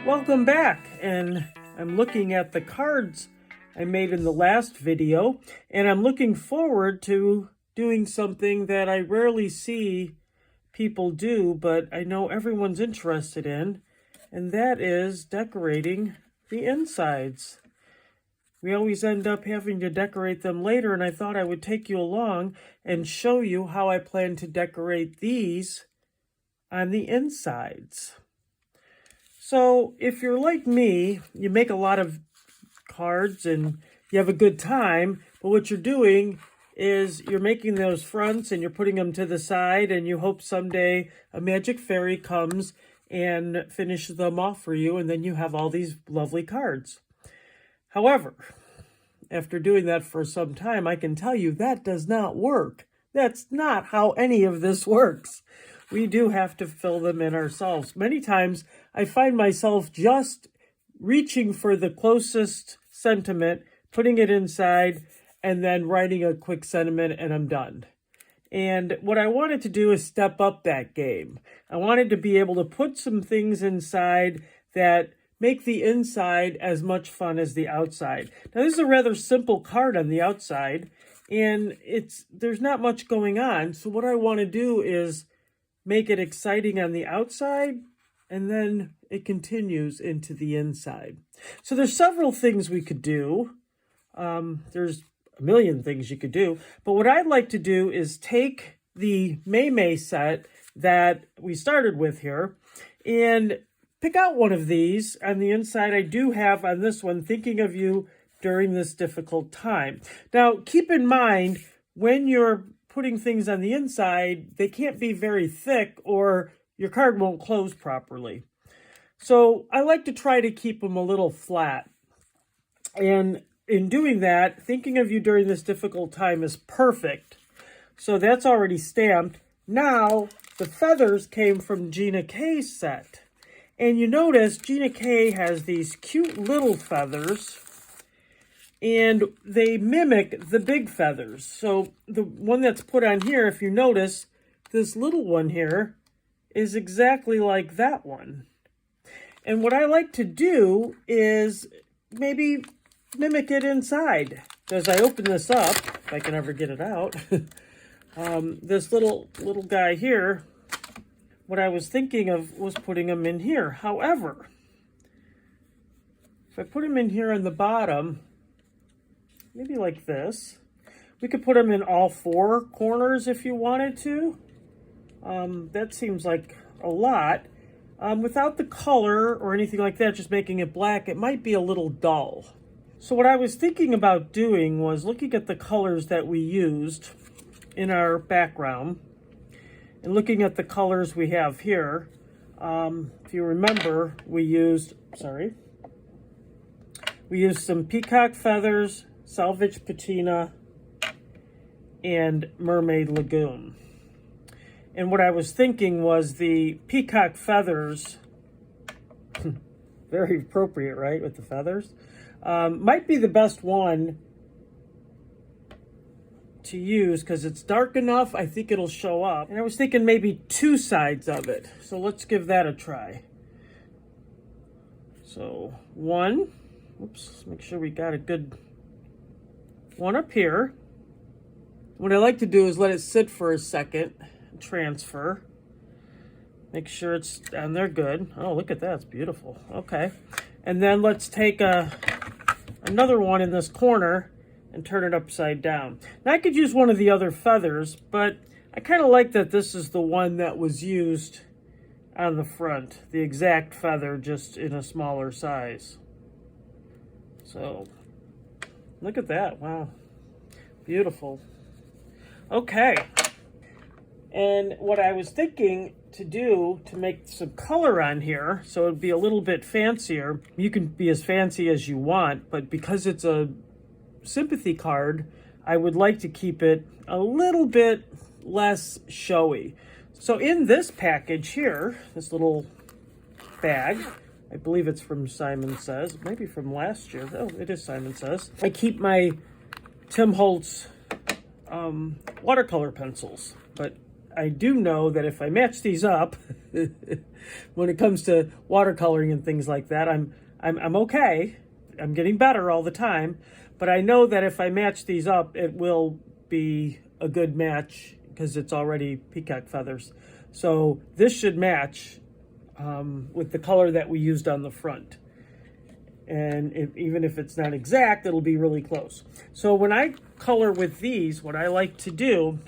Welcome back, and I'm looking at the cards I made in the last video, and I'm looking forward to doing something that I rarely see people do, but I know everyone's interested in, and that is decorating the insides. We always end up having to decorate them later, and I thought I would take you along and show you how I plan to decorate these on the insides. So if you're like me, you make a lot of cards and you have a good time, but what you're doing is you're making those fronts and you're putting them to the side, and you hope someday a magic fairy comes and finishes them off for you, and then you have all these lovely cards. However, after doing that for some time, I can tell you that does not work. That's not how any of this works. We do have to fill them in ourselves. Many times I find myself just reaching for the closest sentiment, putting it inside, and then writing a quick sentiment, and I'm done. And what I wanted to do is step up that game. I wanted to be able to put some things inside that make the inside as much fun as the outside. Now, this is a rather simple card on the outside, and there's not much going on. So what I want to do is make it exciting on the outside, and then it continues into the inside. So there's several things we could do. There's a million things you could do. But what I'd like to do is take the May set that we started with here and pick out one of these on the inside. I do have on this one, thinking of you during this difficult time. Now, keep in mind, when you're putting things on the inside, they can't be very thick or your card won't close properly. So I like to try to keep them a little flat. And in doing that, thinking of you during this difficult time is perfect. So that's already stamped. Now, the feathers came from Gina K's set. And you notice Gina K has these cute little feathers, and they mimic the big feathers. So the one that's put on here, if you notice, this little one here is exactly like that one. And what I like to do is maybe mimic it inside. As I open this up, if I can ever get it out, this little guy here, what I was thinking of was putting him in here. However, if I put him in here on the bottom, maybe like this, we could put him in all four corners if you wanted to. That seems like a lot. Without the color or anything like that, just making it black, it might be a little dull. So what I was thinking about doing was looking at the colors that we used in our background and looking at the colors we have here. If you remember, we used some peacock feathers, salvage patina, and mermaid lagoon. And what I was thinking was the peacock feathers, very appropriate, right, with the feathers, might be the best one to use because it's dark enough. I think it'll show up. And I was thinking maybe two sides of it. So let's give that a try. So one, oops, make sure we got a good one up here. What I like to do is let it sit for a second, transfer, make sure it's down there good. Oh, look at that, it's beautiful. Okay, and then let's take another one in this corner and turn it upside down. Now I could use one of the other feathers, but I kind of like that this is the one that was used on the front, the exact feather, just in a smaller size. So look at that, wow, beautiful. Okay, and what I was thinking to do to make some color on here, so it'd be a little bit fancier, you can be as fancy as you want, but because it's a sympathy card, I would like to keep it a little bit less showy. So in this package here, this little bag, I believe it's from Simon Says, maybe from last year. Oh, it is Simon Says. I keep my Tim Holtz watercolor pencils, but I do know that if I match these up, When it comes to watercoloring and things like that, I'm okay. I'm getting better all the time, but I know that if I match these up, it will be a good match because it's already peacock feathers. So this should match with the color that we used on the front. And even if it's not exact, it'll be really close. So when I color with these, what I like to do,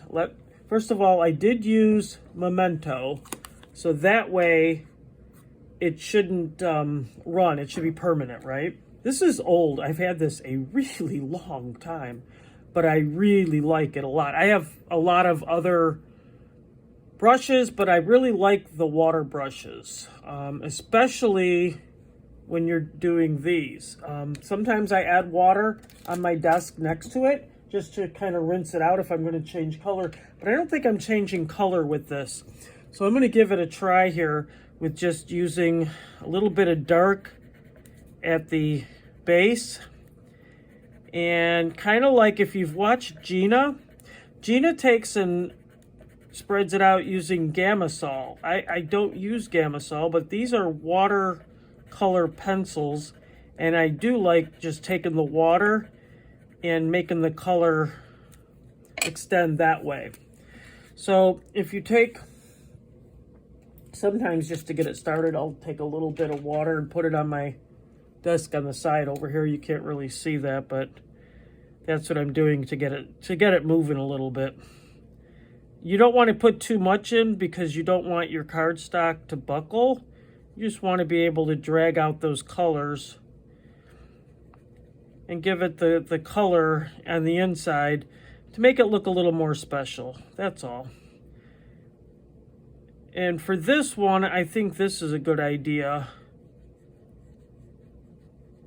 first of all, I did use Memento, so that way it shouldn't run. It should be permanent, right? This is old. I've had this a really long time, but I really like it a lot. I have a lot of other brushes, but I really like the water brushes, especially when you're doing these. Sometimes I add water on my desk next to it just to kind of rinse it out if I'm going to change color, but I don't think I'm changing color with this. So I'm going to give it a try here with just using a little bit of dark at the base. And kind of like if you've watched Gina takes and spreads it out using Gamasol. I don't use Gamasol, but these are watercolor pencils, and I do like just taking the water and making the color extend that way. So if you take, sometimes just to get it started, I'll take a little bit of water and put it on my desk on the side over here. You can't really see that, but that's what I'm doing to get it moving a little bit. You don't want to put too much in because you don't want your cardstock to buckle. You just want to be able to drag out those colors and give it the color on the inside to make it look a little more special. That's all. And for this one, I think this is a good idea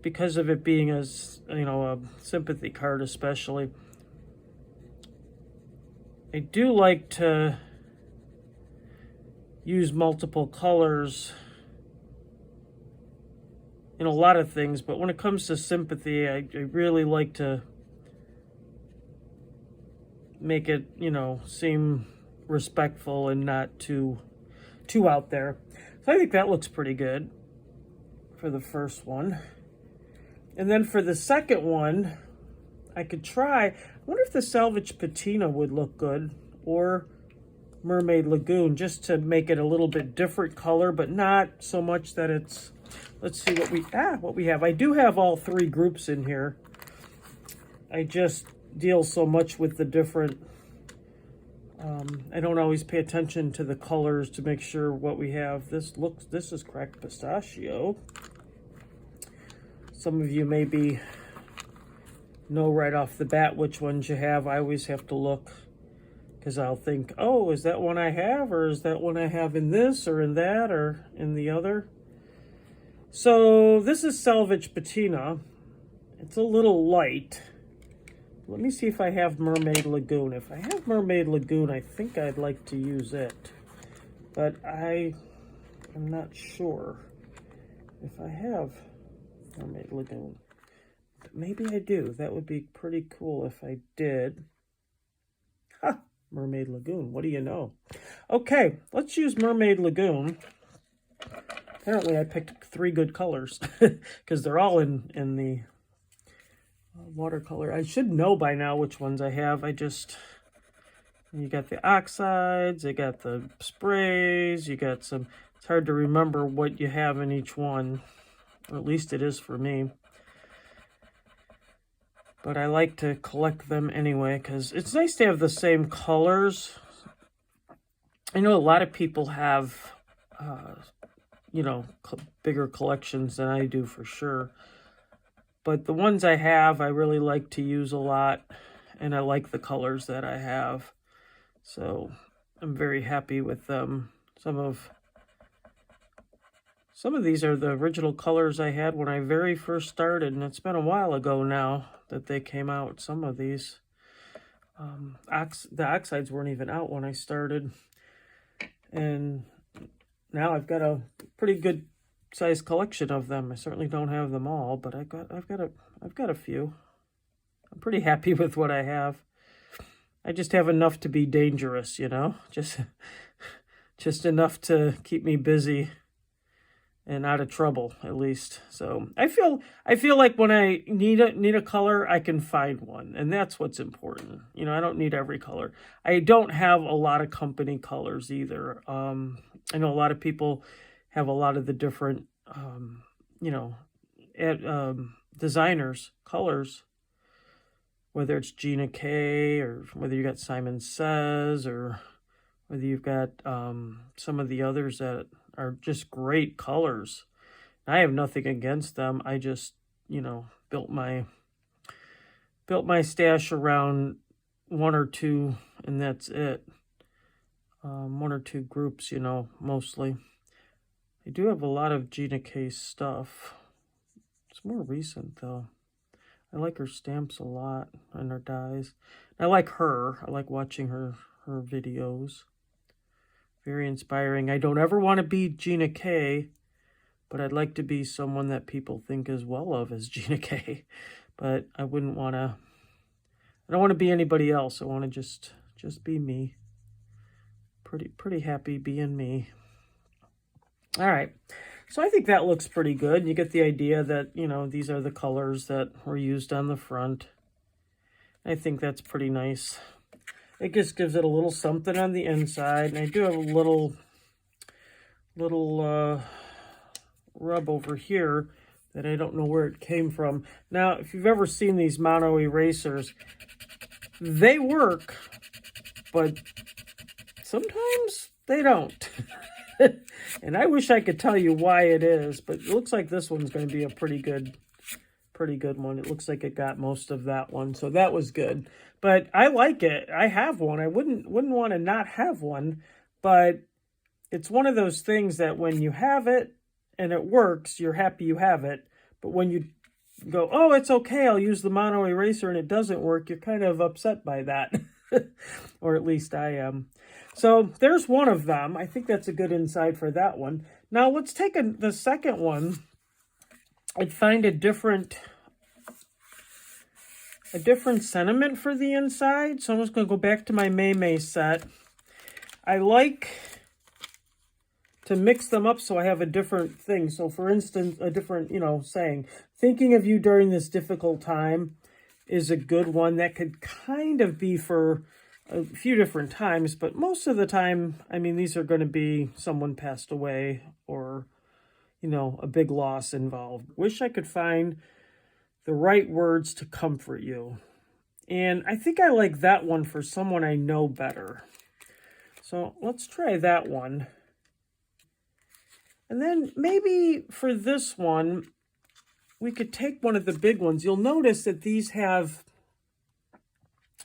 because of it being a sympathy card especially. I do like to use multiple colors in a lot of things, but when it comes to sympathy, I really like to make it, seem respectful and not too out there. So I think that looks pretty good for the first one. And then for the second one, I could try, I wonder if the Salvage Patina would look good, or Mermaid Lagoon, just to make it a little bit different color, but not so much that it's, let's see what we have. I do have all three groups in here. I just deal so much with the different, I don't always pay attention to the colors to make sure what we have. This is cracked pistachio. Some of you maybe know right off the bat which ones you have. I always have to look because I'll think, oh, is that one I have, or is that one I have in this or in that or in the other? So this is Salvage Patina. It's a little light. Let me see if I have Mermaid Lagoon. If I have Mermaid Lagoon, I think I'd like to use it, but I am not sure if I have Mermaid Lagoon. Maybe I do. That would be pretty cool if I did. Ha! Mermaid Lagoon. What do you know? Okay, let's use Mermaid Lagoon. Apparently I picked three good colors because they're all in the watercolor. I should know by now which ones I have. You got the oxides, you got the sprays, you got some, it's hard to remember what you have in each one. Or at least it is for me. But I like to collect them anyway because it's nice to have the same colors. I know a lot of people have, bigger collections than I do for sure. But the ones I have, I really like to use a lot. And I like the colors that I have. So I'm very happy with them. Some of these are the original colors I had when I very first started, and it's been a while ago now that they came out. Some of these, the oxides weren't even out when I started, and now I've got a pretty good size collection of them. I certainly don't have them all, but I've got a few. I'm pretty happy with what I have. I just have enough to be dangerous, just enough to keep me busy and out of trouble, at least. So I feel like when I need a color, I can find one, and that's what's important. You know, I don't need every color. I don't have a lot of company colors either. I know a lot of people have a lot of the different, you know, designers colors, whether it's Gina K or whether you got Simon Says or whether you've got some of the others that are just great colors. I have nothing against them. I just, you know, built my stash around one or two, and that's it. One or two groups, you know, mostly. I do have a lot of Gina K stuff. It's more recent, though. I like her stamps a lot and her dies. I like her. I like watching her videos. Very inspiring. I don't ever want to be Gina K, but I'd like to be someone that people think as well of as Gina K. But I wouldn't want to, I don't want to be anybody else. I want to just be me. Pretty happy being me. All right. So I think that looks pretty good. You get the idea that, you know, these are the colors that were used on the front. I think that's pretty nice. It just gives it a little something on the inside. And I do have a little rub over here that I don't know where it came from. Now, if you've ever seen these mono erasers, they work, but sometimes they don't. And I wish I could tell you why it is, but it looks like this one's going to be a pretty good one. It looks like it got most of that one, so that was good. But I like it. I have one. I wouldn't want to not have one, but it's one of those things that when you have it and it works, you're happy you have it. But when you go, oh, it's okay, I'll use the mono eraser, and it doesn't work, you're kind of upset by that. Or at least I am. So there's one of them. I think that's a good inside for that one. Now let's take the second one. I'd find a different sentiment for the inside. So I'm just going to go back to my May set. I like to mix them up so I have a different thing. So for instance, a different, you know, saying, thinking of you during this difficult time is a good one. That could kind of be for a few different times, but most of the time, I mean, these are going to be someone passed away or, you know, a big loss involved. Wish I could find the right words to comfort you. And I think I like that one for someone I know better. So let's try that one. And then maybe for this one, we could take one of the big ones. You'll notice that these have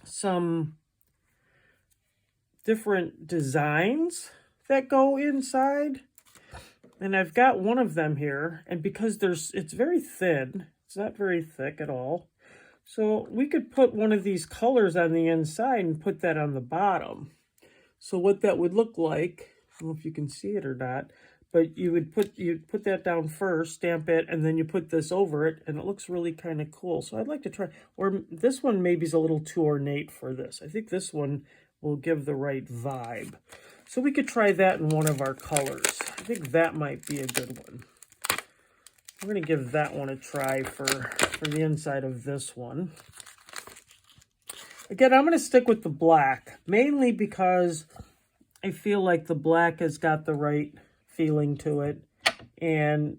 some different designs that go inside. And I've got one of them here. And because it's very thin, it's not very thick at all. So we could put one of these colors on the inside and put that on the bottom. So what that would look like, I don't know if you can see it or not, but you'd put that down first, stamp it, and then you put this over it, and it looks really kind of cool. So I'd like to try, or this one maybe is a little too ornate for this. I think this one will give the right vibe. So we could try that in one of our colors. I think that might be a good one. I'm going to give that one a try for the inside of this one. Again, I'm going to stick with the black, mainly because I feel like the black has got the right feeling to it. And,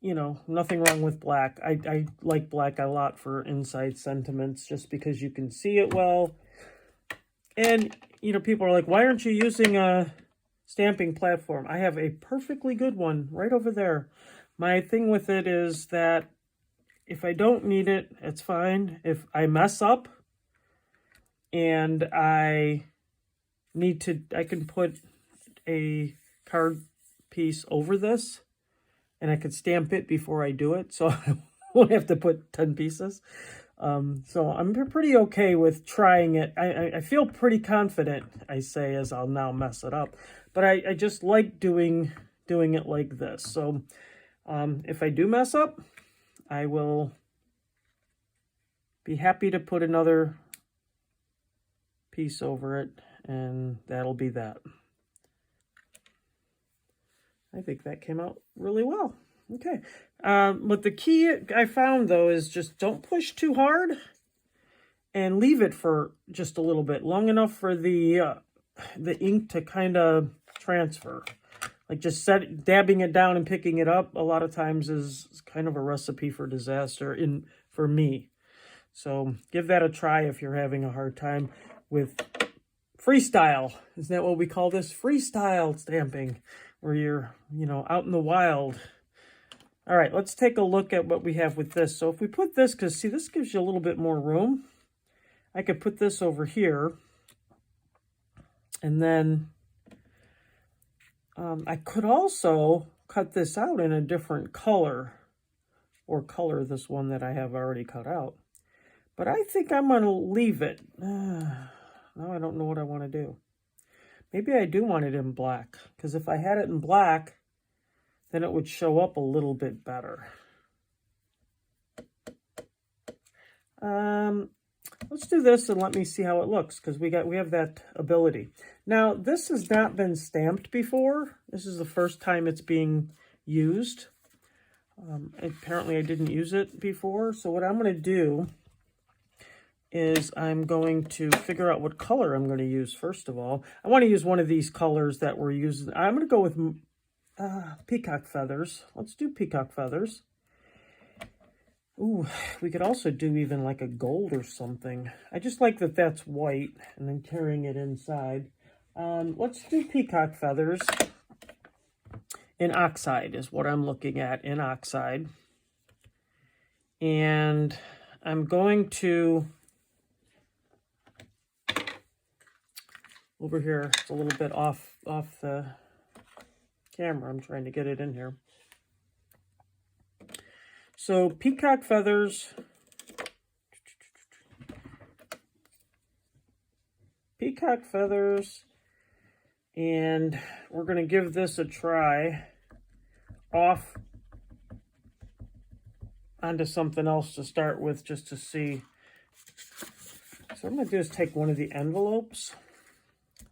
you know, nothing wrong with black. I like black a lot for inside sentiments just because you can see it well. And, you know, people are like, why aren't you using a stamping platform? I have a perfectly good one right over there. My thing with it is that if I don't need it, it's fine. If I mess up and I can put a card piece over this and I could stamp it before I do it. So I won't have to put 10 pieces. So I'm pretty okay with trying it. I feel pretty confident, I say, as I'll now mess it up. But I just like doing it like this. So if I do mess up, I will be happy to put another piece over it, and that'll be that. I think that came out really well. Okay. But the key I found, though, is just don't push too hard and leave it for just a little bit, long enough for the ink to kind of transfer. Like just dabbing it down and picking it up a lot of times is kind of a recipe for disaster for me. So give that a try if you're having a hard time with freestyle. Isn't that what we call this? Freestyle stamping, where you're, out in the wild. All right, let's take a look at what we have with this. So if we put this, because see, this gives you a little bit more room. I could put this over here. And then I could also cut this out in a different color, or color this one that I have already cut out. But I think I'm going to leave it. Now I don't know what I want to do. Maybe I do want it in black, because if I had it in black, then it would show up a little bit better. Let's do this and let me see how it looks, because we have that ability. Now, this has not been stamped before. This is the first time it's being used. Apparently, I didn't use it before. So what I'm going to do is I'm going to figure out what color I'm going to use first of all. I want to use one of these colors that we're using. I'm going to go with peacock feathers. Let's do peacock feathers. Ooh, we could also do even like a gold or something. I just like that that's white and then carrying it inside. Let's do peacock feathers in oxide is what I'm looking at, in oxide. And I'm going to, over here, it's a little bit off the camera. I'm trying to get it in here. So peacock feathers, and we're going to give this a try off onto something else to start with, just to see. So what I'm going to do is take one of the envelopes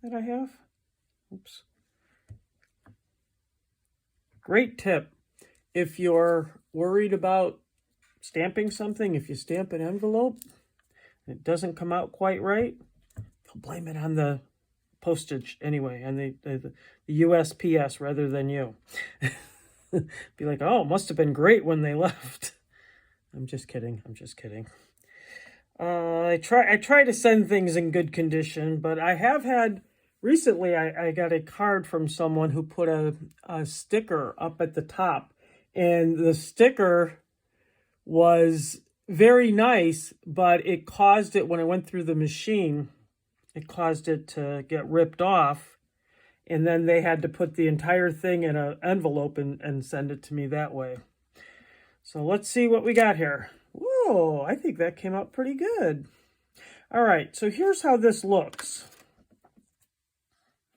that I have. Oops. Great tip. If you're worried about stamping something, if you stamp an envelope and it doesn't come out quite right, you'll blame it on the postage anyway, and the USPS rather than you. Be like, oh, it must have been great when they left. I'm just kidding. I try to send things in good condition, but I have had recently, I got a card from someone who put a sticker up at the top. And the sticker was very nice, but it caused it, when it went through the machine, it caused it to get ripped off. And then they had to put the entire thing in an envelope and send it to me that way. So let's see what we got here. Whoa, I think that came out pretty good. All right, so here's how this looks.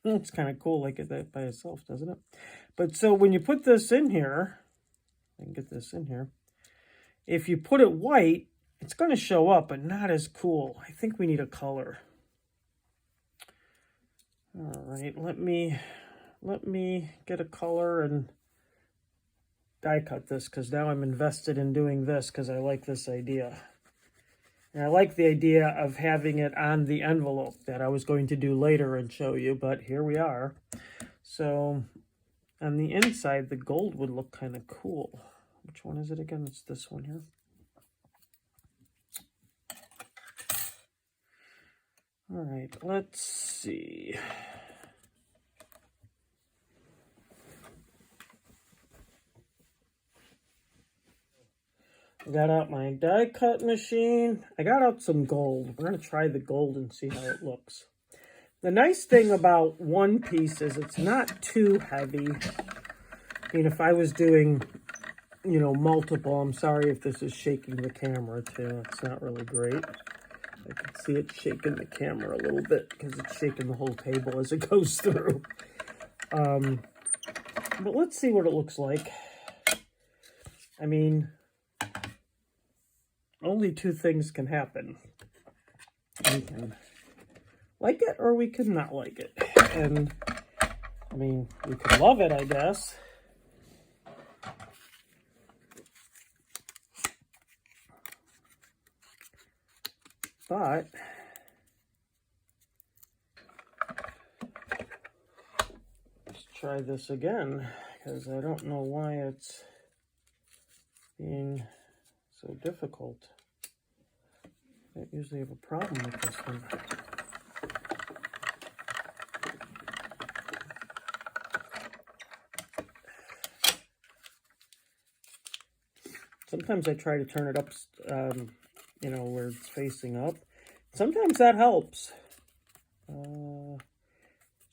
It's kind of cool like that by itself, doesn't it? But so when you put this in here, I can get this in here. If you put it white, it's going to show up, but not as cool. I think we need a color. All right, let me get a color and die cut this, because now I'm invested in doing this because I like this idea. And I like the idea of having it on the envelope that I was going to do later and show you, but here we are. So on the inside, the gold would look kind of cool. Which one is it again? It's this one here. All right, let's see. I got out my die cut machine. I got out some gold. We're going to try the gold and see how it looks. The nice thing about one piece is it's not too heavy. I mean, if I was doing, multiple, I'm sorry if this is shaking the camera too. It's not really great. I can see it shaking the camera a little bit because it's shaking the whole table as it goes through. But let's see what it looks like. I mean, only two things can happen. We can like it or we can not like it. And, I mean, we could love it, I guess. But let's try this again, because I don't know why it's being so difficult. I don't usually have a problem with this one. Sometimes I try to turn it up, you know, where it's facing up. Sometimes that helps.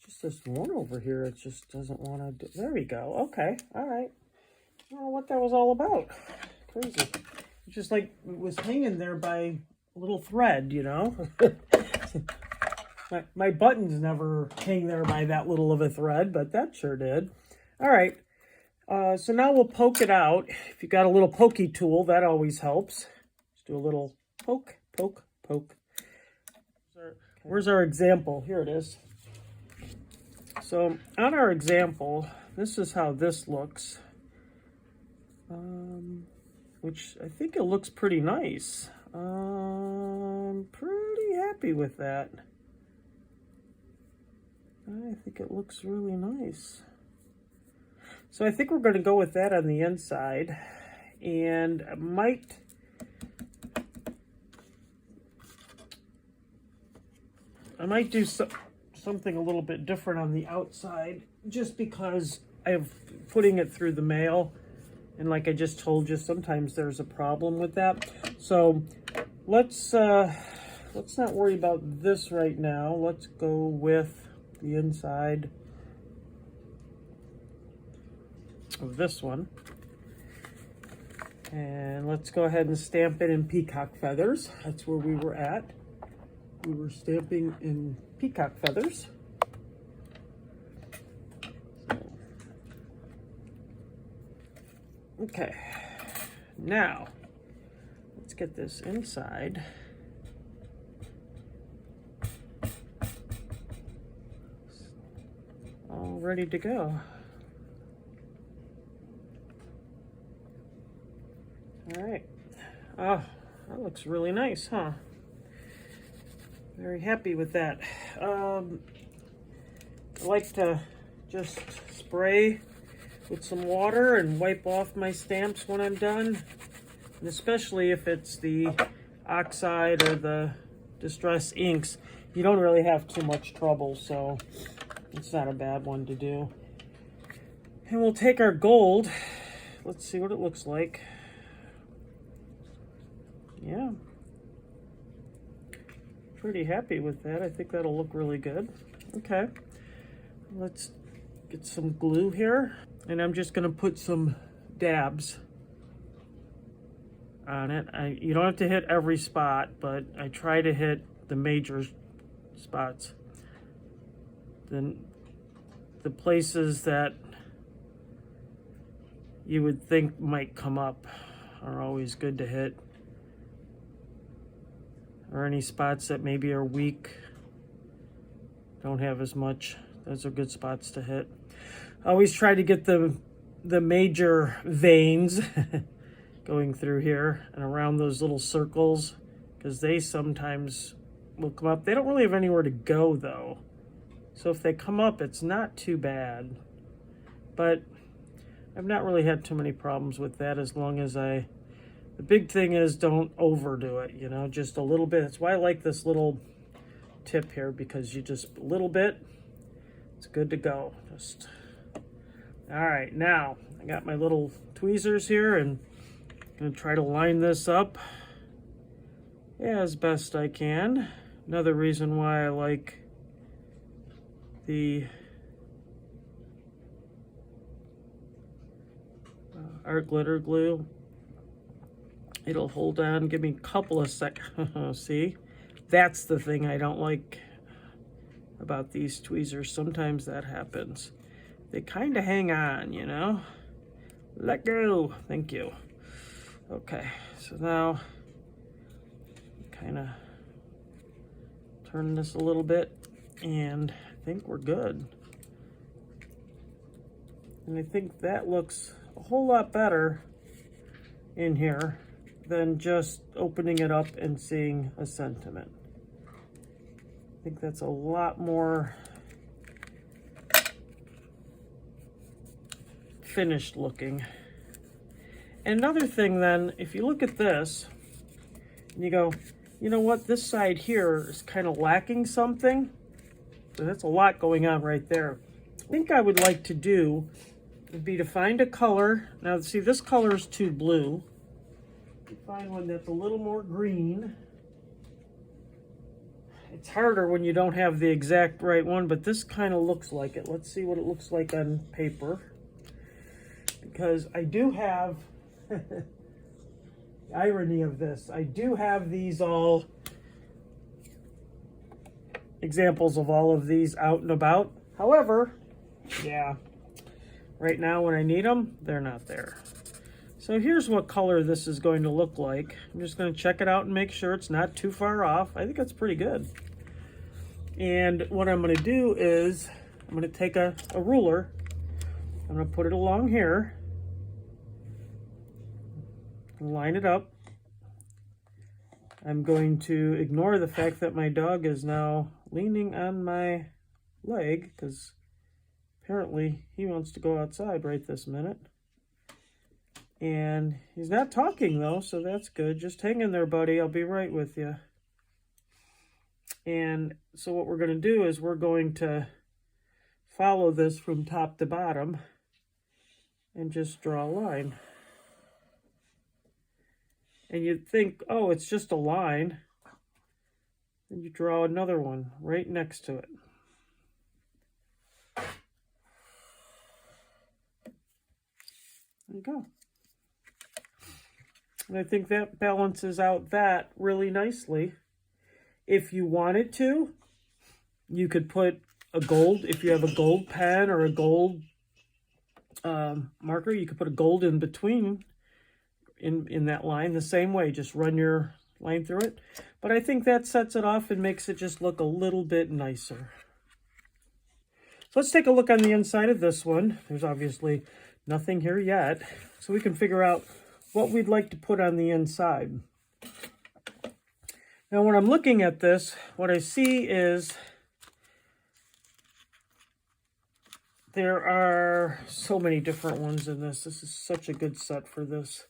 Just this one over here, it just doesn't want to do. There we go. Okay. All right. I don't know what that was all about. Crazy. It's just like it was hanging there by a little thread, you know. my buttons never hang there by that little of a thread, but that sure did. All right. So now we'll poke it out. If you got a little pokey tool, that always helps. Just do a little poke, poke, poke. Where's our example? Here it is. So on our example, this is how this looks. Which I think it looks pretty nice. I'm pretty happy with that. I think it looks really nice. So I think we're going to go with that on the inside, and I might do something a little bit different on the outside, just because I'm putting it through the mail, and like I just told you, sometimes there's a problem with that. So let's not worry about this right now. Let's go with the inside of this one, and let's go ahead and stamp it in peacock feathers. That's where we were at. We were stamping in peacock feathers. Okay, now let's get this inside. All ready to go. All right. Oh, that looks really nice, huh? Very happy with that. I like to just spray with some water and wipe off my stamps when I'm done. And especially if it's the oxide or the distress inks, you don't really have too much trouble, so it's not a bad one to do. And we'll take our gold. Let's see what it looks like. Yeah, pretty happy with that. I think that'll look really good. Okay, let's get some glue here, and I'm just gonna put some dabs on it. You don't have to hit every spot, but I try to hit the major spots. Then the places that you would think might come up are always good to hit. Or any spots that maybe are weak, don't have as much. Those are good spots to hit. I always try to get the major veins going through here and around those little circles, because they sometimes will come up. They don't really have anywhere to go though. So if they come up, it's not too bad. But I've not really had too many problems with that, as long as the big thing is don't overdo it, you know, just a little bit. That's why I like this little tip here, because you just a little bit, it's good to go. Just all right. Now I got my little tweezers here, and I'm gonna try to line this up as best I can. Another reason why I like the art glitter glue. It'll hold on, give me a couple of seconds. See, that's the thing I don't like about these tweezers. Sometimes that happens. They kind of hang on, you know. Let go. Thank you. Okay, so now kind of turn this a little bit, and I think we're good. And I think that looks a whole lot better in here. than just opening it up and seeing a sentiment. I think that's a lot more finished looking. And another thing then, if you look at this and you go, you know what, this side here is kind of lacking something. So that's a lot going on right there. I think I would like to do would be to find a color. Now see, this color is too blue. Find one that's a little more green. It's harder when you don't have the exact right one, but this kind of looks like it. Let's see what it looks like on paper. Because I do have, the irony of this, I do have these all, examples of all of these out and about. However, yeah, right now when I need them, they're not there. So here's what color this is going to look like. I'm just going to check it out and make sure it's not too far off. I think that's pretty good. And what I'm going to do is I'm going to take a ruler. I'm going to put it along here. Line it up. I'm going to ignore the fact that my dog is now leaning on my leg because apparently he wants to go outside right this minute. And he's not talking though, so that's good. Just hang in there, buddy. I'll be right with you. And so what we're going to do is we're going to follow this from top to bottom and just draw a line. And you'd think, oh, it's just a line. And you draw another one right next to it. There you go. And I think that balances out that really nicely. If you wanted to, you could put a gold, if you have a gold pen or a gold marker, you could put a gold in between in that line the same way. Just run your line through it. But I think that sets it off and makes it just look a little bit nicer. So let's take a look on the inside of this one. There's obviously nothing here yet. So we can figure out what we'd like to put on the inside. Now when I'm looking at this, what I see is there are so many different ones in this. This is such a good set for this.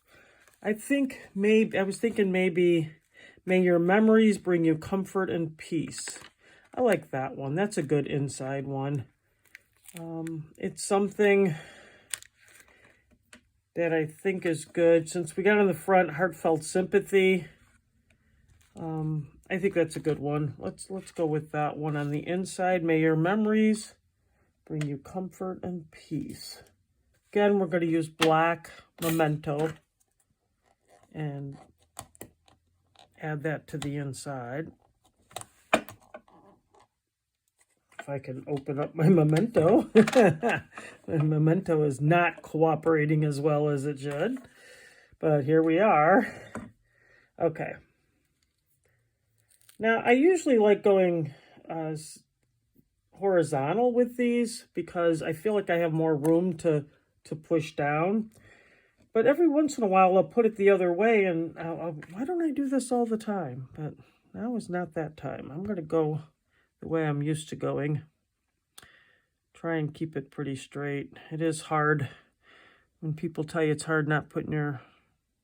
I was thinking maybe, may your memories bring you comfort and peace. I like that one. That's a good inside one. It's something that I think is good. Since we got on the front, heartfelt sympathy. I think that's a good one. Let's go with that one. On the inside, may your memories bring you comfort and peace. Again, we're going to use black memento and add that to the inside. If I can open up my memento. My memento is not cooperating as well as it should. But here we are. Okay. Now, I usually like going horizontal with these because I feel like I have more room to push down. But every once in a while, I'll put it the other way, and why don't I do this all the time? But now is not that time. I'm going to go the way I'm used to going. Try and keep it pretty straight. It is hard when people tell you it's hard not putting your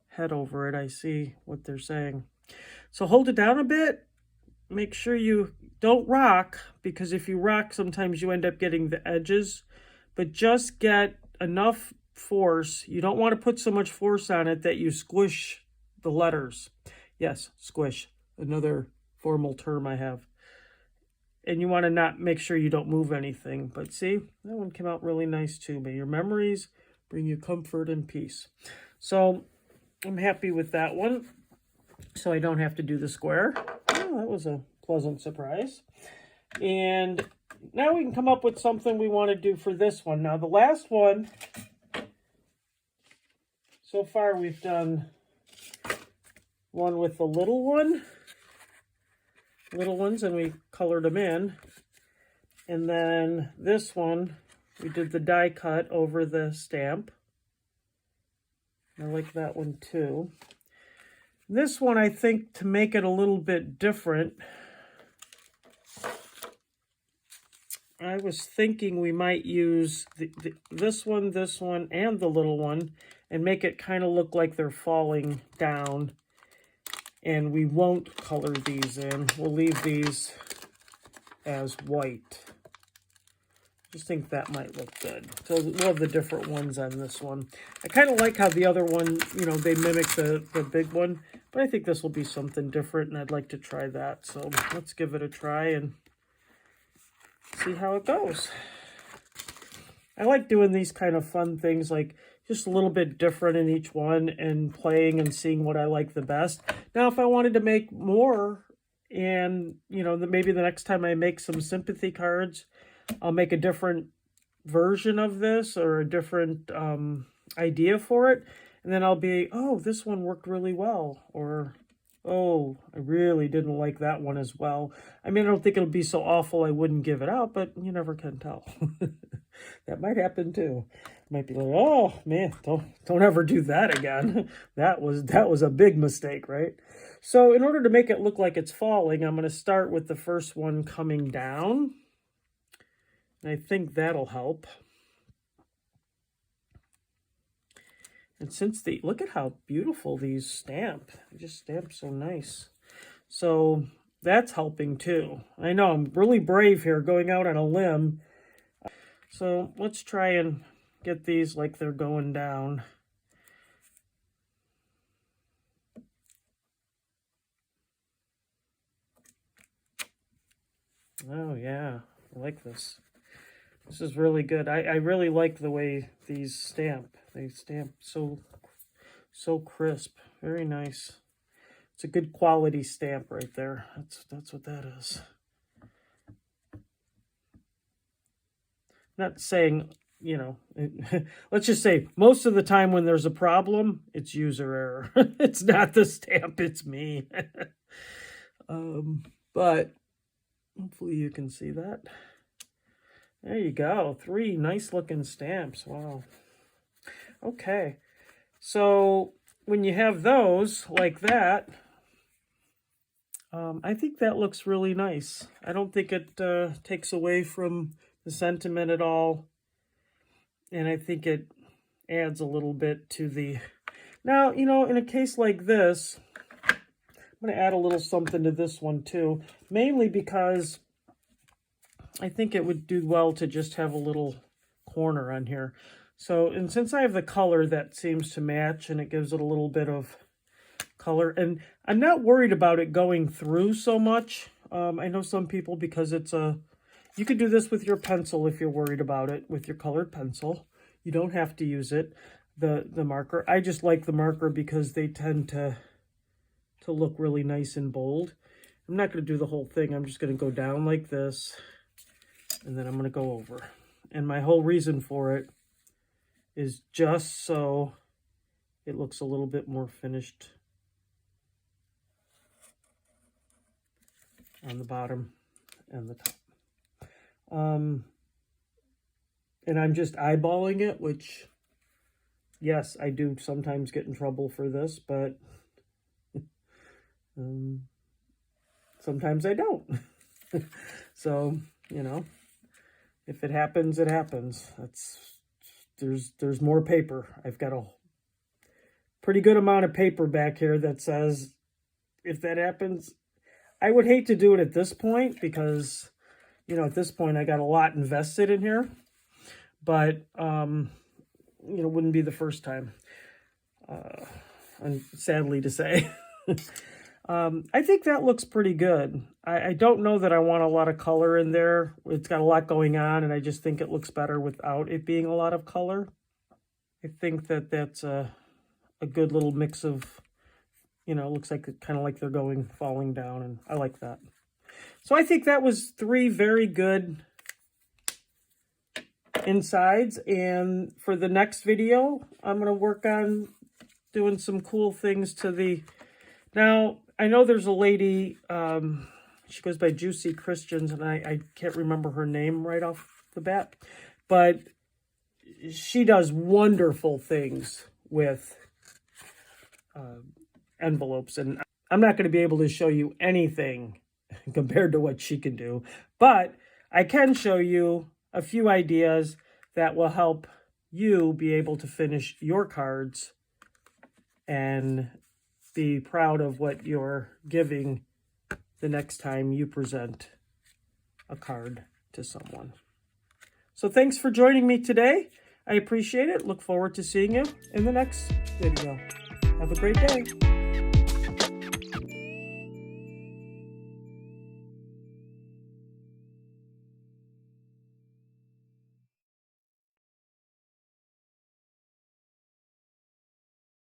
head over it. I see what they're saying. So hold it down a bit. Make sure you don't rock, because if you rock, sometimes you end up getting the edges. But just get enough force. You don't want to put so much force on it that you squish the letters. Yes, squish. Another formal term I have. And you want to not make sure you don't move anything. But see, that one came out really nice too. May your memories bring you comfort and peace. So I'm happy with that one. So I don't have to do the square. Oh, that was a pleasant surprise. And now we can come up with something we want to do for this one. Now the last one, so far we've done one with the little ones, and we colored them in. And then this one, we did the die cut over the stamp. I like that one too. This one, I think, to make it a little bit different, I was thinking we might use this one, and the little one, and make it kind of look like they're falling down. And we won't color these in. We'll leave these as white. Just think that might look good. So we'll have the different ones on this one. I kind of like how the other one, you know, they mimic the big one. But I think this will be something different, and I'd like to try that. So let's give it a try and see how it goes. I like doing these kind of fun things, like just a little bit different in each one and playing and seeing what I like the best. Now, if I wanted to make more, and, you know, maybe the next time I make some sympathy cards, I'll make a different version of this or a different idea for it. And then I'll be, oh, this one worked really well. Or, oh, I really didn't like that one as well. I mean, I don't think it'll be so awful I wouldn't give it out, but you never can tell. That might happen too. Might be like, oh man, don't ever do that again. That was a big mistake, right? So in order to make it look like it's falling, I'm going to start with the first one coming down. And I think that'll help. And since look at how beautiful these stamp. They just stamp so nice. So that's helping too. I know I'm really brave here, going out on a limb. So let's try and get these like they're going down. Oh yeah, I like this. This is really good. I really like the way these stamp. They stamp so crisp. Very nice. It's a good quality stamp right there. That's what that is. Not saying, you know, let's just say most of the time when there's a problem, it's user error. It's not the stamp, it's me. But hopefully you can see that. There you go. 3 nice looking stamps. Wow. Okay. So when you have those like that, I think that looks really nice. I don't think it takes away from the sentiment at all. And I think it adds a little bit to the... Now, you know, in a case like this, I'm going to add a little something to this one too. Mainly because I think it would do well to just have a little corner on here. So, and since I have the color that seems to match and it gives it a little bit of color, and I'm not worried about it going through so much. I know some people, because it's you could do this with your pencil if you're worried about it, with your colored pencil. You don't have to use it, the marker. I just like the marker because they tend to look really nice and bold. I'm not going to do the whole thing. I'm just going to go down like this, and then I'm going to go over. And my whole reason for it is just so it looks a little bit more finished on the bottom and the top. And I'm just eyeballing it, which, yes, I do sometimes get in trouble for this, but sometimes I don't. So, you know, if it happens, it happens. There's more paper. I've got a pretty good amount of paper back here that says if that happens. I would hate to do it at this point because, you know, at this point I got a lot invested in here. But, you know, wouldn't be the first time, and sadly to say. I think that looks pretty good. I don't know that I want a lot of color in there. It's got a lot going on, and I just think it looks better without it being a lot of color. I think that that's a good little mix of, you know, looks like kind of like they're falling down, and I like that. So I think that was 3 very good insides, and for the next video, I'm going to work on doing some cool things to the... Now, I know there's a lady, she goes by Juicy Christians, and I can't remember her name right off the bat, but she does wonderful things with envelopes. And I'm not going to be able to show you anything compared to what she can do, but I can show you a few ideas that will help you be able to finish your cards and be proud of what you're giving the next time you present a card to someone. So thanks for joining me today. I appreciate it. Look forward to seeing you in the next video. Have a great day.